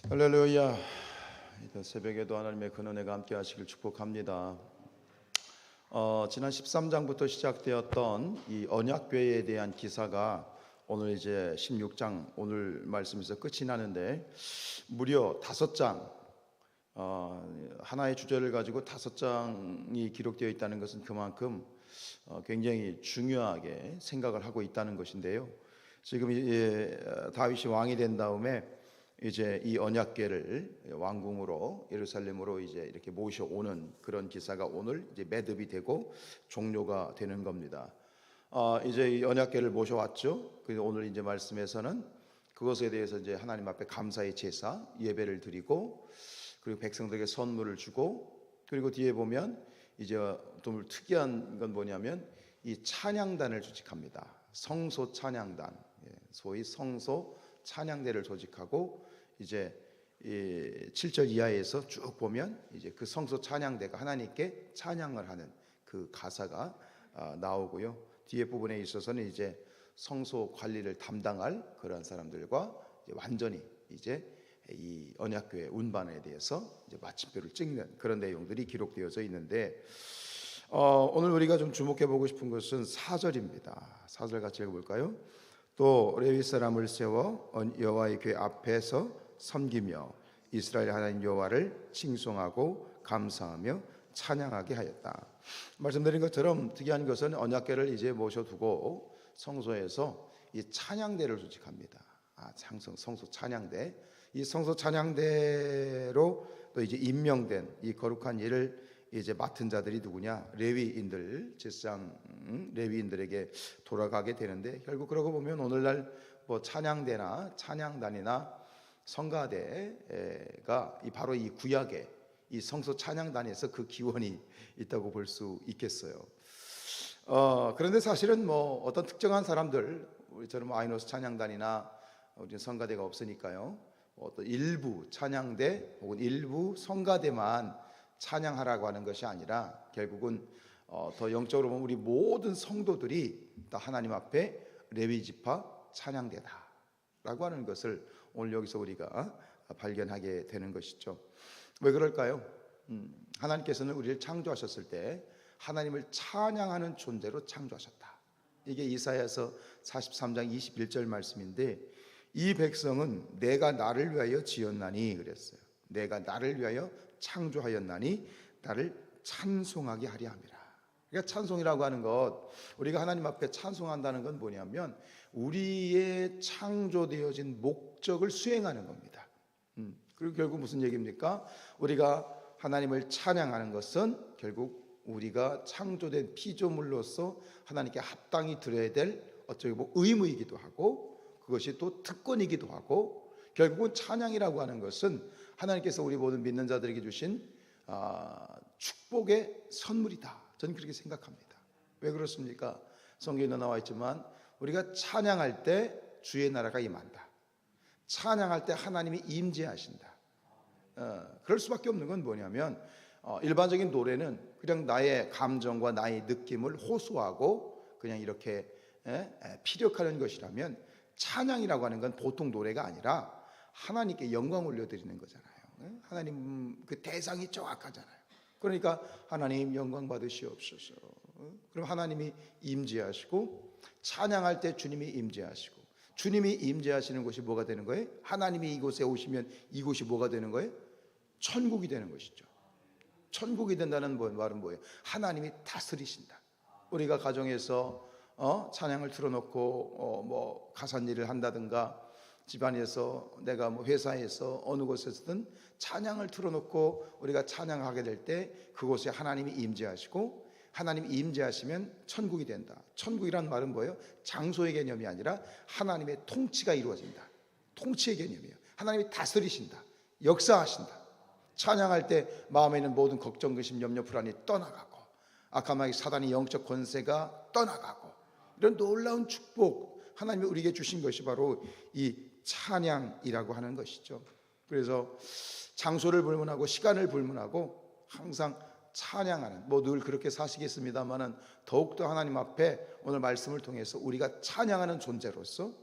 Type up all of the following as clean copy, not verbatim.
할렐루야. 이 새벽에도 하나님의 큰 은혜가 함께 하시길 축복합니다. 지난 13장부터 시작되었던 이 언약궤에 대한 기사가 오늘 이제 16장 오늘 말씀에서 끝이 나는데, 무려 5장, 하나의 주제를 가지고 5장이 기록되어 있다는 것은 그만큼 굉장히 중요하게 생각을 하고 있다는 것인데요. 지금 다윗이 왕이 된 다음에 이제 이 언약궤를 왕궁으로 예루살렘으로 이제 이렇게 모셔오는 그런 기사가 오늘 이제 매듭이 되고 종료가 되는 겁니다. 이제 이 언약궤를 모셔왔죠. 그래서 오늘 이제 말씀에서는 그것에 대해서 이제 하나님 앞에 감사의 제사 예배를 드리고, 그리고 백성들에게 선물을 주고, 그리고 뒤에 보면 이제 좀 특이한 건 뭐냐면 이 찬양단을 조직합니다. 성소 찬양단, 소위 성소 찬양대를 조직하고, 이제 이 7절 이하에서 쭉 보면 이제 그 성소 찬양대가 하나님께 찬양을 하는 그 가사가 나오고요. 뒤에 부분에 있어서는 이제 성소 관리를 담당할 그런 사람들과 이제 완전히 이제 이 언약궤의 운반에 대해서 이제 마침표를 찍는 그런 내용들이 기록되어져 있는데, 오늘 우리가 좀 주목해 보고 싶은 것은 4절입니다. 4절 같이 읽어볼까요? 또 레위 사람을 세워 여호와의 궤 앞에서 섬기며 이스라엘 하나님 여호와를 칭송하고 감사하며 찬양하게 하였다. 말씀드린 것처럼 특이한 것은 언약궤를 이제 모셔두고 성소에서 이 찬양대를 조직합니다. 성소 찬양대. 이 성소 찬양대로 또 이제 임명된 이 거룩한 일을 이제 맡은 자들이 누구냐? 레위인들, 제사장 레위인들에게 돌아가게 되는데, 결국 그러고 보면 오늘날 뭐 찬양대나 찬양단이나 성가대가 바로 이 구약의 이 성소 찬양단에서 그 기원이 있다고 볼 수 있겠어요. 그런데 사실은 뭐 어떤 특정한 사람들, 우리처럼 아이노스 찬양단이나 우리 성가대가 없으니까요, 어떤 일부 찬양대 혹은 일부 성가대만 찬양하라고 하는 것이 아니라, 결국은 더 영적으로 보면 우리 모든 성도들이 다 하나님 앞에 레위 지파 찬양대다라고 하는 것을 오늘 여기서 우리가 발견하게 되는 것이죠. 왜 그럴까요? 하나님께서는 우리를 창조하셨을 때 하나님을 찬양하는 존재로 창조하셨다. 이게 이사야서 43장 21절 말씀인데, 이 백성은 내가 나를 위하여 지었나니 그랬어요. 내가 나를 위하여 창조하였나니 나를 찬송하게 하려 함이라. 그러니까 찬송이라고 하는 것, 우리가 하나님 앞에 찬송한다는 건 뭐냐면 우리의 창조되어진 목적을 수행하는 겁니다. 그리고 결국 무슨 얘기입니까? 우리가 하나님을 찬양하는 것은 결국 우리가 창조된 피조물로서 하나님께 합당히 드려야 될 어쩌고 보면 의무이기도 하고, 그것이 또 특권이기도 하고, 결국은 찬양이라고 하는 것은 하나님께서 우리 모든 믿는 자들에게 주신 축복의 선물이다. 저는 그렇게 생각합니다. 왜 그렇습니까? 성경에 나와 있지만 우리가 찬양할 때 주의 나라가 임한다. 찬양할 때 하나님이 임재하신다. 그럴 수밖에 없는 건 뭐냐면, 일반적인 노래는 그냥 나의 감정과 나의 느낌을 호소하고 그냥 이렇게 피력하는 것이라면, 찬양이라고 하는 건 보통 노래가 아니라 하나님께 영광 올려드리는 거잖아요. 하나님 그 대상이 정확하잖아요. 그러니까 하나님 영광 받으시옵소서. 그럼 하나님이 임재하시고, 찬양할 때 주님이 임재하시고, 주님이 임재하시는 곳이 뭐가 되는 거예요? 하나님이 이곳에 오시면 이곳이 뭐가 되는 거예요? 천국이 되는 것이죠. 천국이 된다는 말은 뭐예요? 하나님이 다스리신다. 우리가 가정에서 찬양을 틀어놓고 뭐 가산일을 한다든가, 집안에서 내가 뭐 회사에서 어느 곳에서든 찬양을 틀어놓고 우리가 찬양하게 될 때 그곳에 하나님이 임재하시고, 하나님이 임재하시면 천국이 된다. 천국이란 말은 뭐예요? 장소의 개념이 아니라 하나님의 통치가 이루어진다. 통치의 개념이에요. 하나님이 다스리신다. 역사하신다. 찬양할 때 마음에 있는 모든 걱정, 근심, 염려, 불안이 떠나가고, 악한 마귀 사단의 영적 권세가 떠나가고, 이런 놀라운 축복, 하나님이 우리에게 주신 것이 바로 이 찬양이라고 하는 것이죠. 그래서 장소를 불문하고 시간을 불문하고 항상 찬양하는, 뭐 늘 그렇게 사시겠습니다만은 더욱더 하나님 앞에 오늘 말씀을 통해서 우리가 찬양하는 존재로서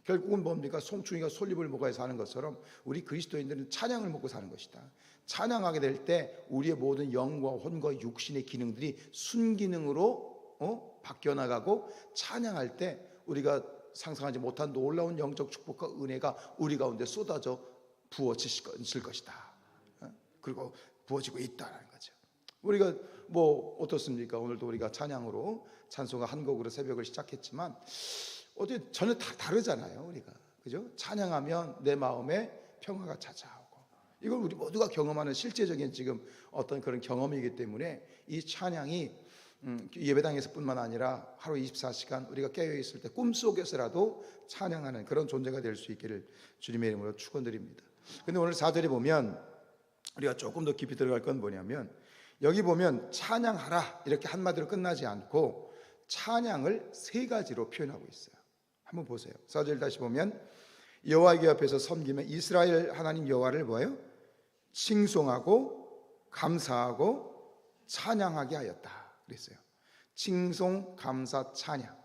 결국은 뭡니까? 송충이가 솔잎을 먹어야 사는 것처럼 우리 그리스도인들은 찬양을 먹고 사는 것이다. 찬양하게 될 때 우리의 모든 영과 혼과 육신의 기능들이 순기능으로 바뀌어 나가고, 찬양할 때 우리가 상상하지 못한 놀라운 영적 축복과 은혜가 우리 가운데 쏟아져 부어질 것이다. 그리고 부어지고 있다는 거죠. 우리가 뭐 어떻습니까? 오늘도 우리가 찬양으로 찬송가 한 곡으로 새벽을 시작했지만 어떻게 전혀 다 다르잖아요, 우리가. 그죠? 찬양하면 내 마음에 평화가 찾아오고, 이걸 우리 모두가 경험하는 실제적인 지금 어떤 그런 경험이기 때문에 이 찬양이 예배당에서뿐만 아니라 하루 24시간 우리가 깨어 있을 때 꿈속에서라도 찬양하는 그런 존재가 될 수 있기를 주님의 이름으로 축원드립니다. 근데 오늘 4절에 보면 우리가 조금 더 깊이 들어갈 건 뭐냐면, 여기 보면 찬양하라 이렇게 한마디로 끝나지 않고 찬양을 세 가지로 표현하고 있어요. 한번 보세요. 4절 다시 보면, 여호와의 앞에서 섬기면 이스라엘 하나님 여호와를 뭐예요? 칭송하고 감사하고 찬양하게 하였다 그랬어요. 칭송, 감사, 찬양.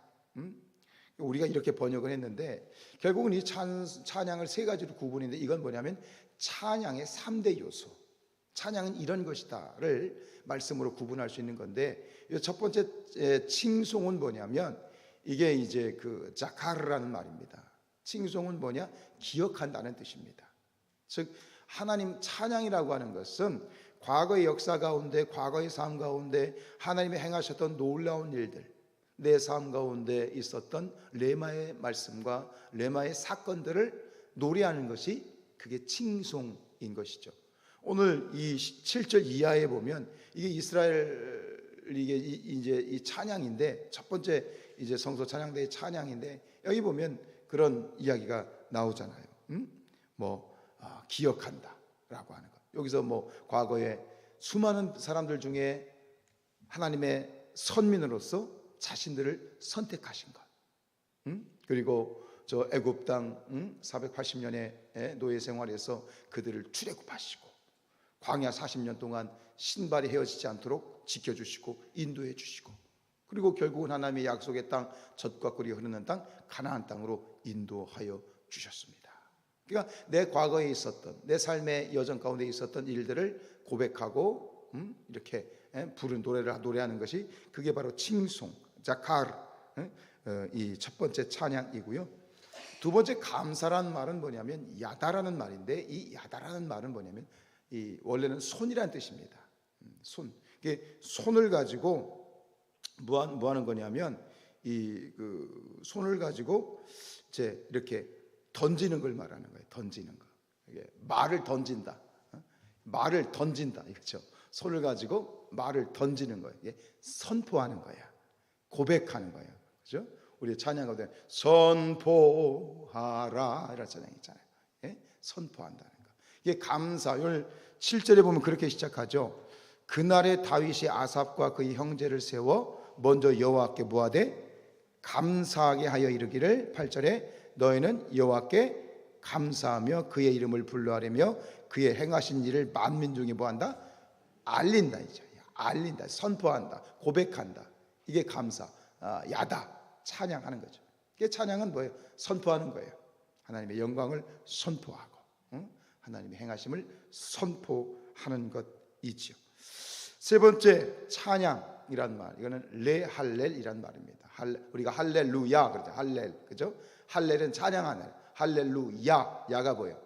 우리가 이렇게 번역을 했는데 결국은 이 찬양을 세 가지로 구분했는데, 이건 뭐냐면 찬양의 3대 요소, 찬양은 이런 것이다를 말씀으로 구분할 수 있는 건데, 첫 번째 칭송은 뭐냐면 이게 이제 그 자카르라는 말입니다. 칭송은 뭐냐? 기억한다는 뜻입니다. 즉 하나님 찬양이라고 하는 것은 과거의 역사 가운데, 과거의 삶 가운데 하나님이 행하셨던 놀라운 일들, 내 삶 가운데 있었던 레마의 말씀과 레마의 사건들을 노래하는 것이 그게 칭송인 것이죠. 오늘 이 7절 이하에 보면 이게 이게 이제 이 찬양인데, 첫 번째 이제 성소 찬양대의 찬양인데, 여기 보면 그런 이야기가 나오잖아요. 기억한다라고 하는 것. 여기서 뭐 과거에 수많은 사람들 중에 하나님의 선민으로서 자신들을 선택하신 것. 그리고 저 애굽 땅 480년의 노예 생활에서 그들을 출애굽하시고, 광야 40년 동안 신발이 헤어지지 않도록 지켜주시고 인도해 주시고, 그리고 결국은 하나님의 약속의 땅, 젖과 꿀이 흐르는 땅 가나안 땅으로 인도하여 주셨습니다. 그러니까 내 과거에 있었던, 내 삶의 여정 가운데 있었던 일들을 고백하고 이렇게 부른 노래를 노래하는 것이 그게 바로 칭송, 자카르, 이 첫 번째 찬양이고요. 두 번째 감사라는 말은 뭐냐면 야다라는 말인데, 이 야다라는 말은 뭐냐면 이 원래는 손이라는 뜻입니다. 손. 이게 손을 가지고 뭐 하는 거냐면 이 그 손을 가지고 이제 이렇게 던지는 걸 말하는 거예요. 던지는 거. 이게 말을 던진다. 말을 던진다 이거죠. 손을 가지고 말을 던지는 거예요. 이게 선포하는 거야. 고백하는 거예요. 그죠? 우리 찬양 가운데 선포하라 이런 찬양 있잖아요. 예? 선포한다는 거. 이게 감사. 오늘 7절에 보면 그렇게 시작하죠. 그날에 다윗이 아삽과 그의 형제를 세워 먼저 여호와께 뭐하되 감사하게 하여 이르기를, 8절에 너희는 여호와께 감사하며 그의 이름을 불러하려며 그의 행하신 일을 만민 중에 뭐한다? 알린다. 이제 알린다, 선포한다, 고백한다. 이게 감사, 야다, 찬양하는 거죠. 이게 찬양은 뭐예요? 선포하는 거예요. 하나님의 영광을 선포하고 하나님의 행하심을 선포하는 것이지요. 세 번째 찬양이란 말, 이거는 레할렐이란 말입니다. 우리가 할렐루야 그러죠. 할렐, 그죠? 할렐은 찬양하는, 할렐루야, 야가 뭐예요?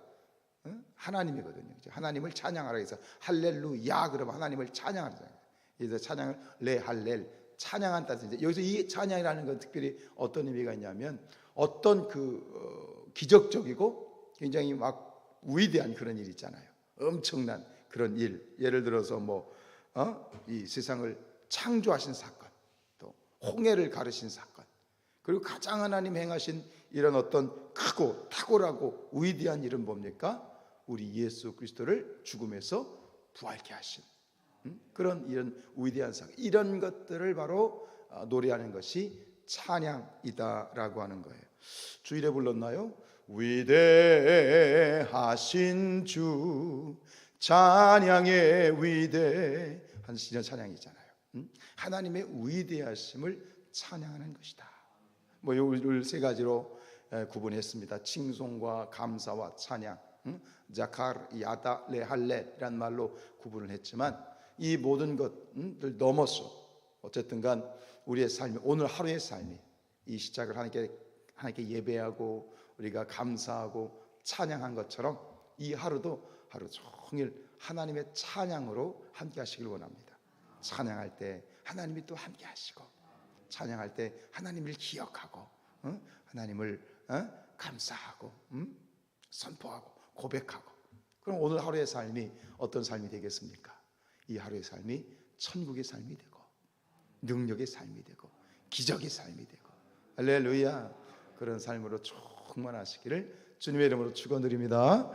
하나님이거든요. 하나님을 찬양하라 해서 할렐루야 그러면 하나님을 찬양하잖아요. 그래서 찬양을 레할렐, 찬양한다는 뜻인데, 여기서 이 찬양이라는 건 특별히 어떤 의미가 있냐면 어떤 그 기적적이고 굉장히 막 위대한 그런 일 있잖아요. 엄청난 그런 일, 예를 들어서 이 세상을 창조하신 사건, 또 홍해를 가르신 사건, 그리고 가장 하나님 행하신 이런 어떤 크고 탁월하고 위대한 일은 뭡니까? 우리 예수 그리스도를 죽음에서 부활케 하신 그런 이런 위대한 사건, 이런 것들을 바로 노래하는 것이 찬양이다라고 하는 거예요. 주일에 불렀나요? 위대하신 주 찬양의 위대한 이런 찬양이잖아요. 하나님의 위대하심을 찬양하는 것이다. 요 세 가지로 구분했습니다. 칭송과 감사와 찬양, 자카르 야다 레할레라는 말로 구분을 했지만 이 모든 것들 넘어서 어쨌든간 우리의 삶이, 오늘 하루의 삶이, 이 시작을 하나님께 예배하고 우리가 감사하고 찬양한 것처럼 이 하루도 하루 종일 하나님의 찬양으로 함께 하시길 원합니다. 찬양할 때 하나님이 또 함께 하시고, 찬양할 때 하나님을 기억하고, 하나님을 감사하고, 선포하고, 고백하고. 그럼 오늘 하루의 삶이 어떤 삶이 되겠습니까? 이 하루의 삶이 천국의 삶이 되고, 능력의 삶이 되고, 기적의 삶이 되고, 할렐루야, 그런 삶으로 충만하시기를 주님의 이름으로 축원드립니다.